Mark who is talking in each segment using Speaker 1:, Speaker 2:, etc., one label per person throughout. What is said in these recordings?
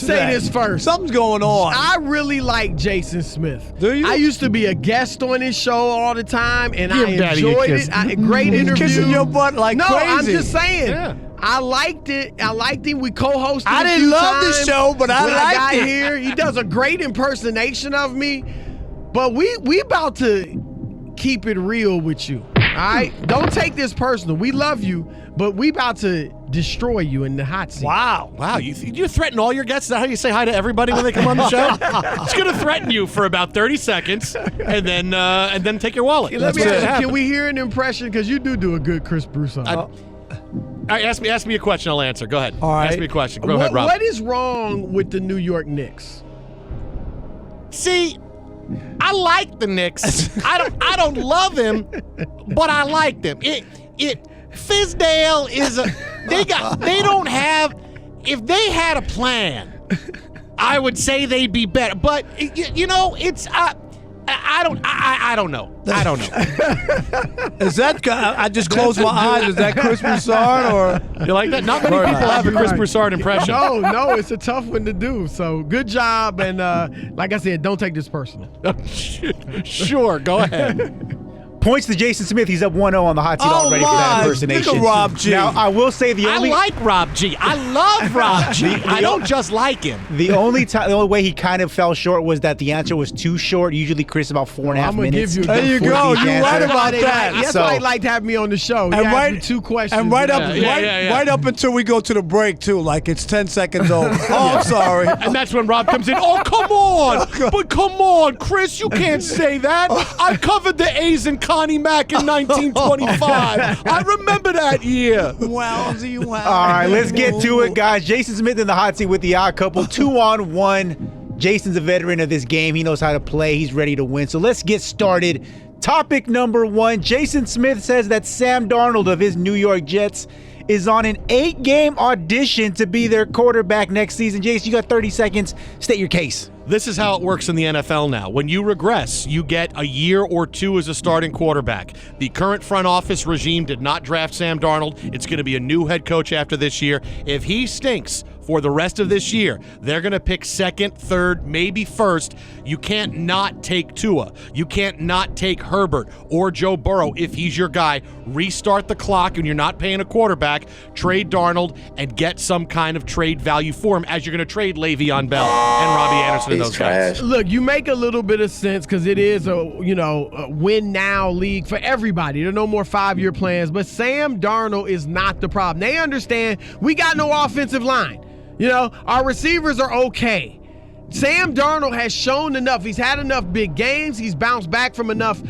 Speaker 1: me say this first.
Speaker 2: Something's going on.
Speaker 1: I really like Jason Smith.
Speaker 2: Do you?
Speaker 1: I used to be a guest on his show all the time, and I enjoyed it. Great
Speaker 2: He's
Speaker 1: interview.
Speaker 2: kissing your butt like
Speaker 1: no,
Speaker 2: crazy.
Speaker 1: I'm just saying.
Speaker 3: Yeah.
Speaker 1: I liked it. I liked him. We co-hosted.
Speaker 2: I
Speaker 1: a
Speaker 2: didn't
Speaker 1: few
Speaker 2: love the
Speaker 1: times
Speaker 2: show, but I
Speaker 1: when
Speaker 2: liked
Speaker 1: got
Speaker 2: it.
Speaker 1: here. He does a great impersonation of me. But we about to keep it real with you. All right? Don't take this personal. We love you, but we about to destroy you in the hot seat.
Speaker 2: Wow.
Speaker 3: Wow, you threaten all your guests? Is that how you say hi to everybody when they come on the show? It's going to threaten you for about 30 seconds and then take your wallet.
Speaker 1: Let me
Speaker 3: That's what's
Speaker 1: ask you,
Speaker 3: gonna
Speaker 1: can we hear an impression? Because you do a good Chris Broussard.
Speaker 3: All right, ask me a question, I'll answer. Go ahead.
Speaker 2: All right.
Speaker 3: Ask me a question. Go ahead, Rob.
Speaker 1: What is wrong with the New York Knicks?
Speaker 3: See, I like the Knicks. I don't love him, but I like them. Fizdale is they don't have. If they had a plan, I would say they'd be better. But it's I don't know. I don't know.
Speaker 2: Is that? I just closed my eyes. Is that Chris Broussard or?
Speaker 3: You like that? Not many people have a Chris Broussard impression.
Speaker 1: No, it's a tough one to do. So good job, and like I said, don't take this personal.
Speaker 3: Sure, go ahead.
Speaker 4: Points to Jason Smith. He's up 1-0 on the hot seat already for that impersonation.
Speaker 2: Look at Rob G.
Speaker 4: Now, I will say I
Speaker 3: like Rob G. I love Rob G. I don't just like him.
Speaker 4: The only way he kind of fell short was that the answer was too short. Usually, Chris, about 4.5 minutes.
Speaker 1: Give you
Speaker 2: there you go. You're right about that.
Speaker 1: That's why he liked to have me on the show. He asked me 2 questions.
Speaker 2: And right up until we go to the break, too. Like it's 10 seconds over. Oh, I'm sorry.
Speaker 3: And that's when Rob comes in. Oh, come on. But come on, Chris, you can't say that. I covered the A's and Connie Mack in 1925. I remember that year.
Speaker 2: Wowzy, wow.
Speaker 4: All right, let's get to it, guys. Jason Smith in the hot seat with the odd couple. 2-on-1. Jason's a veteran of this game. He knows how to play. He's ready to win. So let's get started. Topic number 1. Jason Smith says that Sam Darnold of his New York Jets is on an 8-game audition to be their quarterback next season. Jason, you got 30 seconds. State your case.
Speaker 3: This is how it works in the NFL now. When you regress, you get a year or 2 as a starting quarterback. The current front office regime did not draft Sam Darnold. It's going to be a new head coach after this year. If he stinks for the rest of this year, they're going to pick second, third, maybe first. You can't not take Tua. You can't not take Herbert or Joe Burrow if he's your guy. Restart the clock and you're not paying a quarterback. Trade Darnold and get some kind of trade value for him as you're going to trade Le'Veon Bell and Robbie Anderson and those guys.
Speaker 1: Look, you make a little bit of sense because it is a win-now league for everybody. There are no more 5-year plans, but Sam Darnold is not the problem. They understand we got no offensive line. Our receivers are okay. Sam Darnold has shown enough. He's had enough big games. He's bounced back from enough,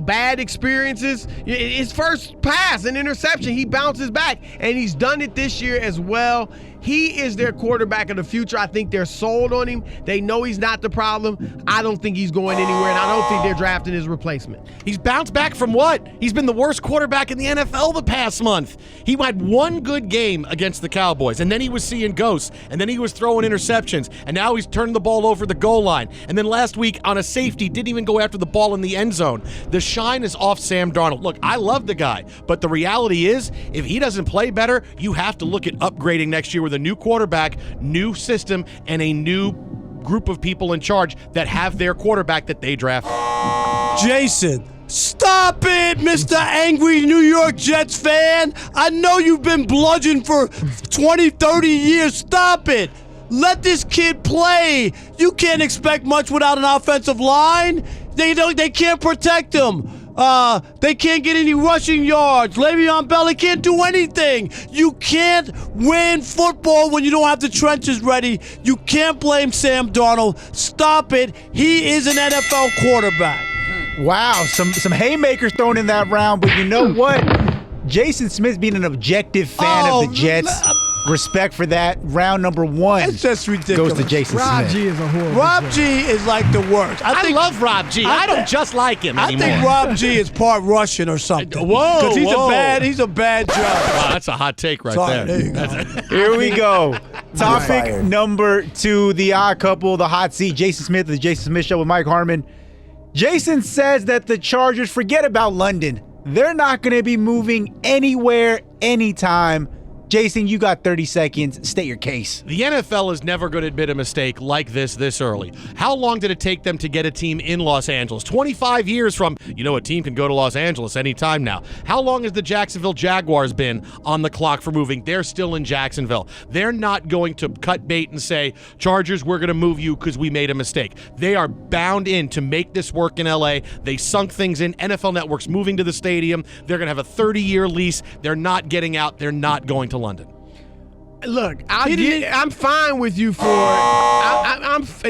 Speaker 1: bad experiences. His first pass, an interception, he bounces back, and he's done it this year as well. He is their quarterback of the future. I think they're sold on him. They know he's not the problem. I don't think he's going anywhere, and I don't think they're drafting his replacement.
Speaker 3: He's bounced back from what? He's been the worst quarterback in the NFL the past month. He had one good game against the Cowboys, and then he was seeing ghosts, and then he was throwing interceptions, and now he's turning the ball over the goal line. And then last week on a safety, didn't even go after the ball in the end zone. The shine is off Sam Darnold. Look, I love the guy, but the reality is, if he doesn't play better, you have to look at upgrading next year with a new quarterback, new system, and a new group of people in charge that have their quarterback that they draft.
Speaker 2: Jason, stop it, Mr. Angry New York Jets fan. I know you've been bludgeoned for 20, 30 years. Stop it. Let this kid play. You can't expect much without an offensive line. They can't protect him. They can't get any rushing yards. Le'Veon Bell, he can't do anything. You can't win football when you don't have the trenches ready. You can't blame Sam Darnold. Stop it. He is an NFL quarterback.
Speaker 4: Wow, some haymakers thrown in that round, but you know what? Jason Smith being an objective fan of the Jets. Respect for that. Round number 1.
Speaker 2: It's just ridiculous.
Speaker 4: Goes to Jason
Speaker 1: Rob
Speaker 4: Smith.
Speaker 1: G is a horrible
Speaker 2: Rob
Speaker 1: joke.
Speaker 2: G is like the worst.
Speaker 3: I love Rob G. I don't just like him anymore.
Speaker 2: I think Rob G is part Russian or something.
Speaker 3: Whoa,
Speaker 2: because he's
Speaker 3: whoa.
Speaker 2: a bad judge.
Speaker 3: Wow, that's a hot take right
Speaker 2: Sorry,
Speaker 3: there.
Speaker 2: you go.
Speaker 4: Here we go. Topic number 2, the odd couple, the hot seat. Jason Smith, the Jason Smtih Show with Mike Harmon. Jason says that the Chargers, forget about London. They're not going to be moving anywhere, anytime. Jason, you got 30 seconds. State your case.
Speaker 3: The NFL is never going to admit a mistake like this early. How long did it take them to get a team in Los Angeles? 25 years from, a team can go to Los Angeles anytime now. How long has the Jacksonville Jaguars been on the clock for moving? They're still in Jacksonville. They're not going to cut bait and say, Chargers, we're going to move you because we made a mistake. They are bound in to make this work in L.A. They sunk things in. NFL Network's moving to the stadium. They're going to have a 30-year lease. They're not getting out. They're not going to London.
Speaker 1: Look, I'm fine with you for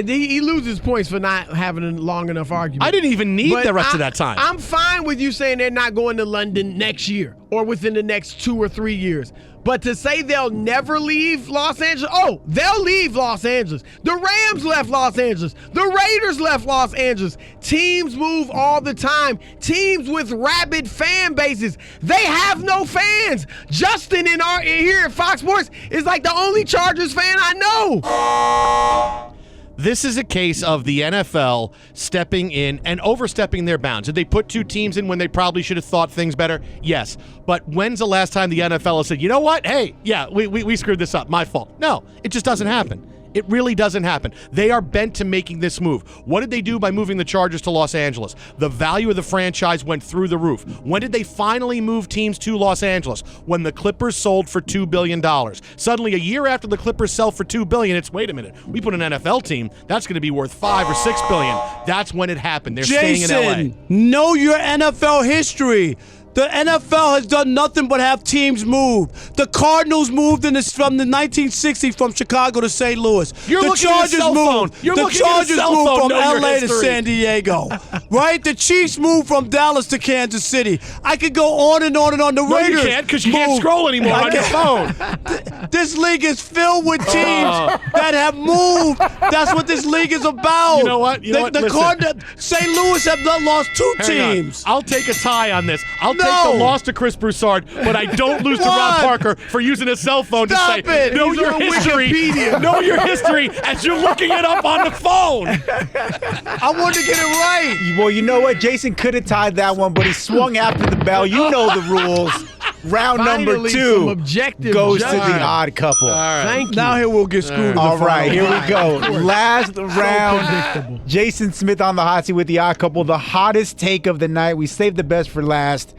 Speaker 1: he loses points for not having a long enough argument.
Speaker 3: I didn't even need the rest of that time.
Speaker 1: I'm fine with you saying they're not going to London next year or within the next 2 or 3 years. But to say they'll never leave Los Angeles, they'll leave Los Angeles. The Rams left Los Angeles. The Raiders left Los Angeles. Teams move all the time. Teams with rabid fan bases, they have no fans. Justin here at Fox Sports is like the only Chargers fan I know.
Speaker 3: This is a case of the NFL stepping in and overstepping their bounds. Did they put 2 teams in when they probably should have thought things better? Yes. But when's the last time the NFL has said, you know what? Hey, yeah, we screwed this up. My fault. No, it just doesn't happen. It really doesn't happen. They are bent to making this move. What did they do by moving the Chargers to Los Angeles? The value of the franchise went through the roof. When did they finally move teams to Los Angeles? When the Clippers sold for $2 billion. Suddenly, a year after the Clippers sell for $2 billion, it's, wait a minute, we put an NFL team, that's going to be worth $5 or $6 billion. That's when it happened. They're staying in L.A.
Speaker 2: Know your NFL history. The NFL has done nothing but have teams move. The Cardinals moved from the 1960s from Chicago to St. Louis.
Speaker 3: You're
Speaker 2: the
Speaker 3: looking
Speaker 2: Chargers
Speaker 3: at a cell phone. You're
Speaker 2: the
Speaker 3: looking at a
Speaker 2: Chargers
Speaker 3: cell
Speaker 2: moved
Speaker 3: phone.
Speaker 2: from
Speaker 3: Know your
Speaker 2: LA to
Speaker 3: history.
Speaker 2: San Diego. Right? The Chiefs moved from Dallas to Kansas City. I could go on and on and on. The Raiders.
Speaker 3: No, you can't, because you can't scroll anymore on your phone.
Speaker 2: This league is filled with teams that have moved. That's what this league is about.
Speaker 3: You know what?
Speaker 2: The Cardinals, St. Louis have not lost 2 teams.
Speaker 3: I'll take a tie on this. I'll take the loss to Chris Broussard, but I don't lose to Rob Parker for using a cell phone to say, know your history. Know your history as you're looking it up on the phone.
Speaker 2: I wanted to get it right.
Speaker 4: Well, you know what? Jason could have tied that one, but he swung after the bell. You know the rules. Round number 2 goes to the odd couple.
Speaker 3: All right.
Speaker 1: Thank you.
Speaker 2: Now here we'll get screwed.
Speaker 4: All right, here we go. Last round. Jason Smith on the hot seat with the odd couple. The hottest take of the night. We saved the best for last.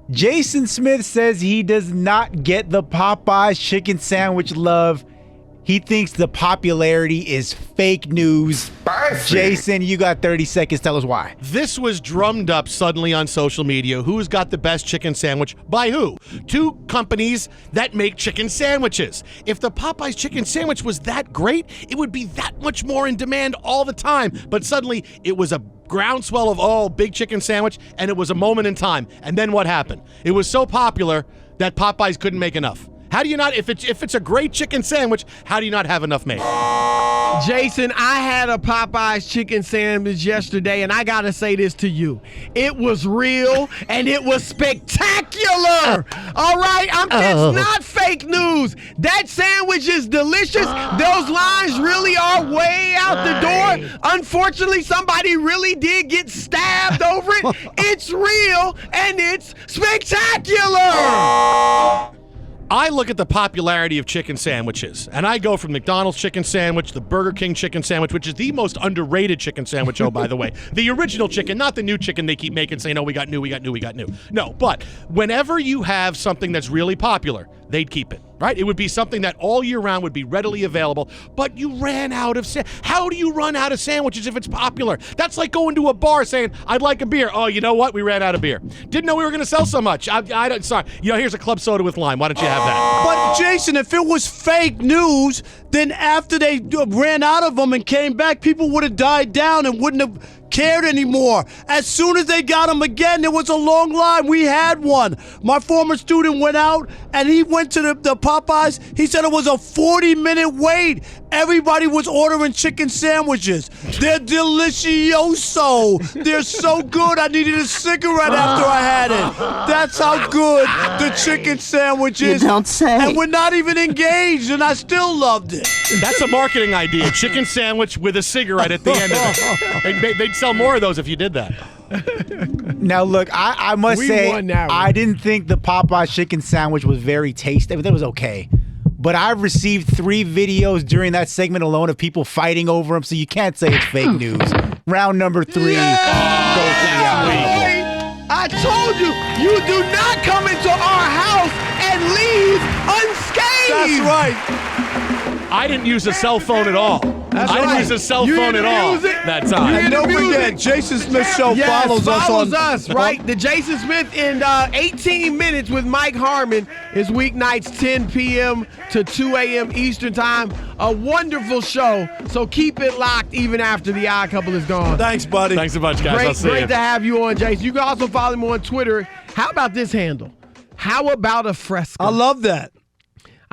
Speaker 4: Jason Smith says he does not get the Popeyes chicken sandwich love. He thinks the popularity is fake news. Jason, you got 30 seconds. Tell us why.
Speaker 3: This was drummed up suddenly on social media. Who's got the best chicken sandwich? By who? 2 companies that make chicken sandwiches. If the Popeyes chicken sandwich was that great, it would be that much more in demand all the time. But suddenly, it was a groundswell of, big chicken sandwich, and it was a moment in time. And then what happened? It was so popular that Popeyes couldn't make enough. How do you not, if it's a great chicken sandwich, how do you not have enough made?
Speaker 1: Jason, I had a Popeyes chicken sandwich yesterday, and I got to say this to you. It was real, and it was spectacular. All right? It's not fake news. That sandwich is delicious. Those lines really are way out the door. Unfortunately, somebody really did get stabbed over it. It's real, and it's spectacular.
Speaker 3: I look at the popularity of chicken sandwiches, and I go from McDonald's chicken sandwich, the Burger King chicken sandwich, which is the most underrated chicken sandwich, by the way. The original chicken, not the new chicken they keep making, saying, we got new. No, but whenever you have something that's really popular, they'd keep it, right? It would be something that all year round would be readily available, but you ran out of How do you run out of sandwiches if it's popular? That's like going to a bar saying, I'd like a beer. Oh, you know what? We ran out of beer. Didn't know we were going to sell so much. Sorry. Here's a club soda with lime. Why don't you have that?
Speaker 2: But, Jason, if it was fake news, then after they ran out of them and came back, people would have died down and wouldn't have cared anymore. As soon as they got them again, there was a long line. We had one. My former student went out, and he went to the Popeyes. He said it was a 40-minute wait. Everybody was ordering chicken sandwiches. They're delicioso. They're so good. I needed a cigarette after I had it. That's how good the chicken sandwich is.
Speaker 5: You don't say.
Speaker 2: And we're not even engaged, and I still loved it.
Speaker 3: That's a marketing idea. Chicken sandwich with a cigarette at the end of it. They'd sell more of those if you did that.
Speaker 4: Now, look, I must
Speaker 1: We
Speaker 4: say,
Speaker 1: won that one.
Speaker 4: I didn't think the Popeyes chicken sandwich was very tasty. That was okay. But I've received 3 videos during that segment alone of people fighting over them, so you can't say it's fake news. Round number 3 goes to the
Speaker 1: I told you, you do not come into our house and leave unscathed.
Speaker 2: That's right.
Speaker 3: I didn't use a cell phone at all. I didn't
Speaker 1: right.
Speaker 3: use a cell
Speaker 1: You
Speaker 3: phone at
Speaker 1: didn't
Speaker 3: all
Speaker 1: use it?
Speaker 3: that
Speaker 1: You
Speaker 3: time.
Speaker 1: didn't
Speaker 2: Don't
Speaker 1: use
Speaker 2: forget,
Speaker 1: it.
Speaker 2: Jason Smith Show
Speaker 1: Yes,
Speaker 2: follows us on.
Speaker 1: right? The Jason Smith in 18 minutes with Mike Harmon is weeknights 10 p.m. to 2 a.m. Eastern time. A wonderful show, so keep it locked even after the Odd Couple is gone.
Speaker 2: Thanks, buddy.
Speaker 3: Thanks a bunch, guys. I'll see
Speaker 1: Great
Speaker 3: you.
Speaker 1: to have you on, Jason. You can also follow me on Twitter. How about this handle? How about a Fresca?
Speaker 2: I love that.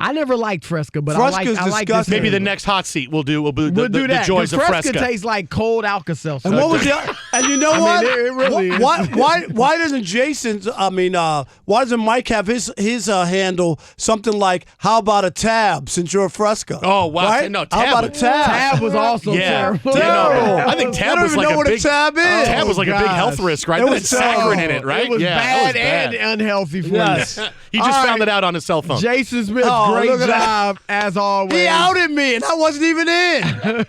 Speaker 1: I never liked Fresca, but
Speaker 2: Fresca's
Speaker 1: I like this
Speaker 2: disgusting.
Speaker 3: Maybe the
Speaker 1: handle.
Speaker 3: next hot seat we'll do
Speaker 1: We'll do
Speaker 3: the
Speaker 1: that.
Speaker 3: joys
Speaker 1: 'cause
Speaker 3: of
Speaker 1: Fresca
Speaker 3: Fresca.
Speaker 1: tastes like cold Alka-Seltzer.
Speaker 2: And what was the? And you know
Speaker 1: I mean,
Speaker 2: what?
Speaker 1: it really is.
Speaker 2: Why doesn't Jason's? Why doesn't Mike have his handle something like "How about a tab?" Since you're a Fresca.
Speaker 3: Oh, wow.
Speaker 2: Right?
Speaker 3: No,
Speaker 2: How
Speaker 3: Tab
Speaker 2: about a
Speaker 3: was-
Speaker 2: tab?
Speaker 1: Tab was also
Speaker 3: Yeah.
Speaker 1: terrible.
Speaker 3: Terrible. I think
Speaker 2: I
Speaker 3: Tab
Speaker 2: don't
Speaker 3: was
Speaker 2: even
Speaker 3: like
Speaker 2: know
Speaker 3: a
Speaker 2: what
Speaker 3: big
Speaker 2: a tab is.
Speaker 3: Tab was like a big
Speaker 1: gosh.
Speaker 3: health risk, right?
Speaker 2: It
Speaker 3: There
Speaker 2: was
Speaker 3: was saccharin in it, right?
Speaker 1: It was
Speaker 3: yeah,
Speaker 1: bad
Speaker 3: that was
Speaker 1: and unhealthy for
Speaker 2: Yes.
Speaker 1: you.
Speaker 3: He just
Speaker 1: All
Speaker 3: found
Speaker 1: right.
Speaker 3: it out on his cell phone.
Speaker 1: Jason Smith,
Speaker 2: Oh,
Speaker 1: great
Speaker 2: look at that.
Speaker 1: job as always.
Speaker 2: He outed me, and I wasn't even in.